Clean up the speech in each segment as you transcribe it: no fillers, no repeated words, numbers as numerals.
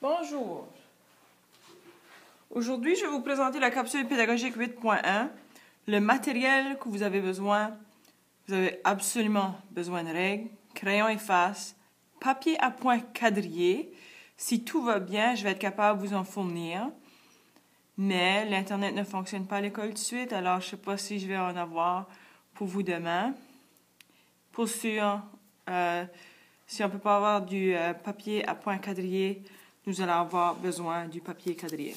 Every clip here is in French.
Bonjour. Aujourd'hui, je vais vous présenter la capsule pédagogique 8.1. Le matériel que vous avez besoin. Vous avez absolument besoin de règles, crayon efface, papier à point quadrillé. Si tout va bien, je vais être capable de vous en fournir. Mais l'Internet ne fonctionne pas à l'école tout de suite, alors je ne sais pas si je vais en avoir pour vous demain. Pour sûr, si on ne peut pas avoir du papier à point quadrillé, nous allons avoir besoin du papier quadrillé.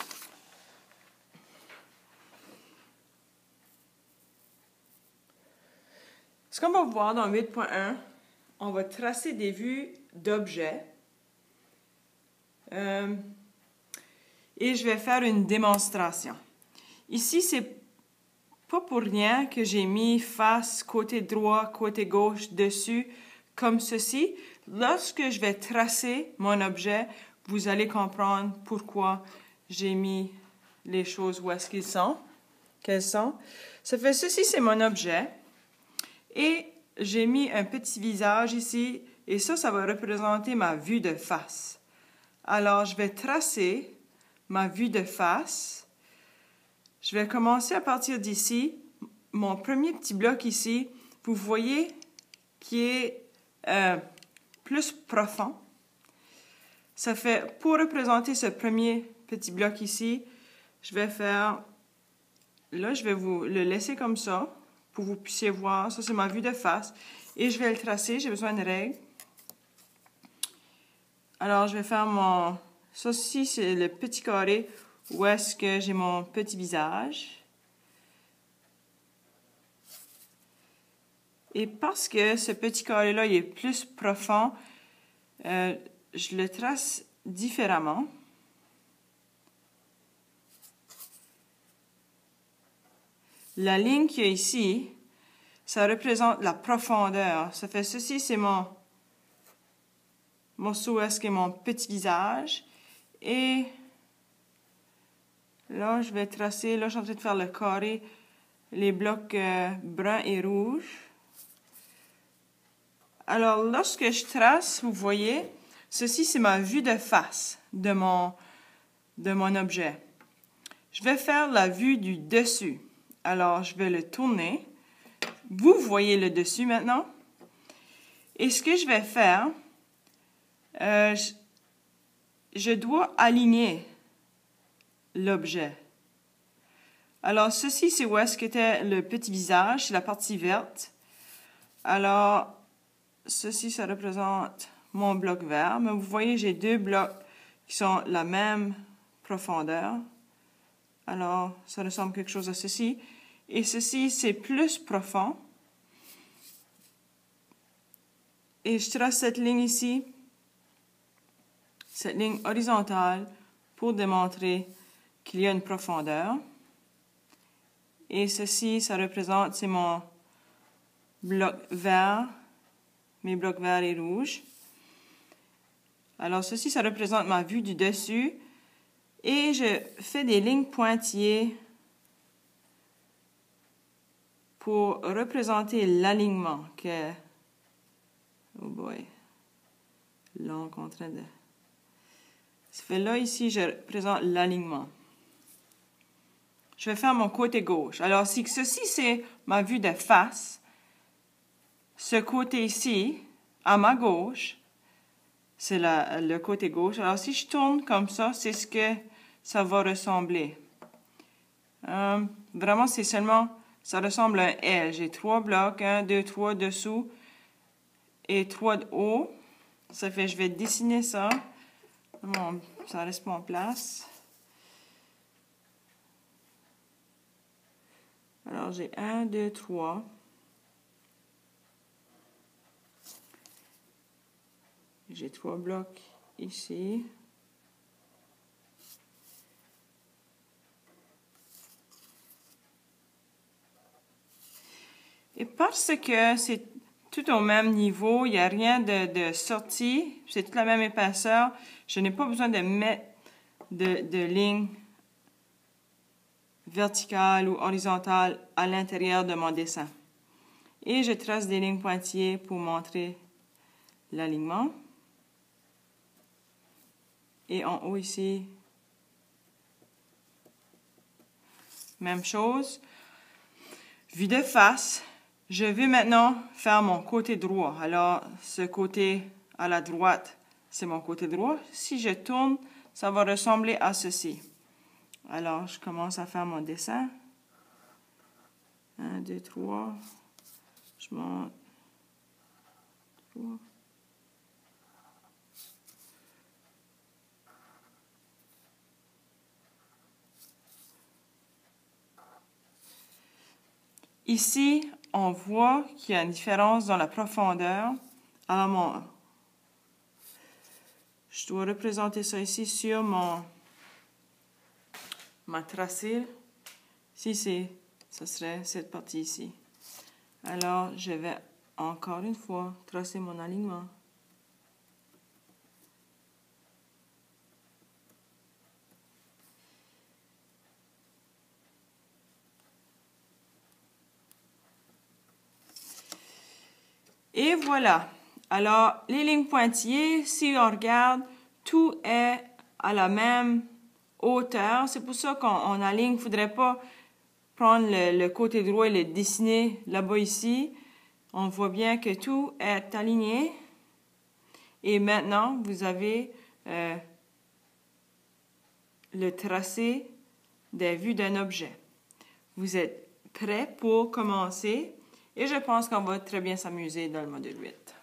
Ce qu'on va voir dans 8.1, on va tracer des vues d'objets. Et je vais faire une démonstration. Ici, c'est pas pour rien que j'ai mis face, côté droit, côté gauche, dessus, comme ceci. Lorsque je vais tracer mon objet, vous allez comprendre pourquoi j'ai mis les choses où est-ce qu'elles sont. Ça fait ceci, c'est mon objet. Et j'ai mis un petit visage ici, et ça va représenter ma vue de face. Alors, je vais tracer ma vue de face. Je vais commencer à partir d'ici. Mon premier petit bloc ici, vous voyez, qui est plus profond. Ça fait, pour représenter ce premier petit bloc ici, je vais faire, là, je vais vous le laisser comme ça, pour que vous puissiez voir. Ça, c'est ma vue de face. Et je vais le tracer. J'ai besoin de règles. Alors, je vais faire mon... Ça, ici, c'est le petit carré où est-ce que j'ai mon petit visage. Et parce que ce petit carré-là, il est plus profond, je le trace différemment. La ligne qu'il y a ici, ça représente la profondeur. Ça fait ceci, c'est mon morceau où est-ce que mon petit visage. Et là, je vais tracer, là, je suis en train de faire le carré, les blocs bruns et rouges. Alors, lorsque je trace, vous voyez, ceci, c'est ma vue de face de mon objet. Je vais faire la vue du dessus. Alors, je vais le tourner. Vous voyez le dessus maintenant. Et ce que je vais faire, je dois aligner l'objet. Alors, ceci, c'est où est-ce qu'était le petit visage, c'est la partie verte. Alors, ceci, ça représente mon bloc vert. Mais vous voyez, j'ai deux blocs qui sont la même profondeur. Alors, ça ressemble à quelque chose à ceci. Et ceci, c'est plus profond. Et je trace cette ligne ici, cette ligne horizontale, pour démontrer qu'il y a une profondeur. Et ceci, ça représente, c'est mon bloc vert, mes blocs verts et rouges. Alors, ceci, ça représente ma vue du dessus. Et je fais des lignes pointillées pour représenter l'alignement que... Oh boy. Là, on est en train de... Ça fait là, ici, je représente l'alignement. Je vais faire mon côté gauche. Alors, si ceci, c'est ma vue de face, ce côté ici, à ma gauche, c'est le côté gauche. Alors, si je tourne comme ça, c'est ce que ça va ressembler. Vraiment, c'est seulement... Ça ressemble à un L. J'ai 3 blocs, 1, 2, 3 dessous et 3 de haut. Ça fait, je vais dessiner ça. Bon, ça reste pas en place. Alors, j'ai 1, 2, 3. J'ai 3 blocs ici. Et parce que c'est tout au même niveau, il n'y a rien de sorti, c'est toute la même épaisseur, je n'ai pas besoin de mettre de lignes verticales ou horizontales à l'intérieur de mon dessin. Et je trace des lignes pointillées pour montrer l'alignement. Et en haut ici, même chose. Vue de face, je vais maintenant faire mon côté droit. Alors, ce côté à la droite, c'est mon côté droit. Si je tourne, ça va ressembler à ceci. Alors, je commence à faire mon dessin. 1, 2, 3. Je monte. 3. Ici, on voit qu'il y a une différence dans la profondeur. Alors, je dois représenter ça ici sur ma tracée. Ici, ce serait cette partie ici. Alors, je vais encore une fois tracer mon alignement. Et voilà. Alors, les lignes pointillées, si on regarde, tout est à la même hauteur. C'est pour ça qu'on aligne. Il ne faudrait pas prendre le côté droit et le dessiner là-bas ici. On voit bien que tout est aligné. Et maintenant, vous avez le tracé des vues d'un objet. Vous êtes prêts pour commencer et je pense qu'on va très bien s'amuser dans le module 8.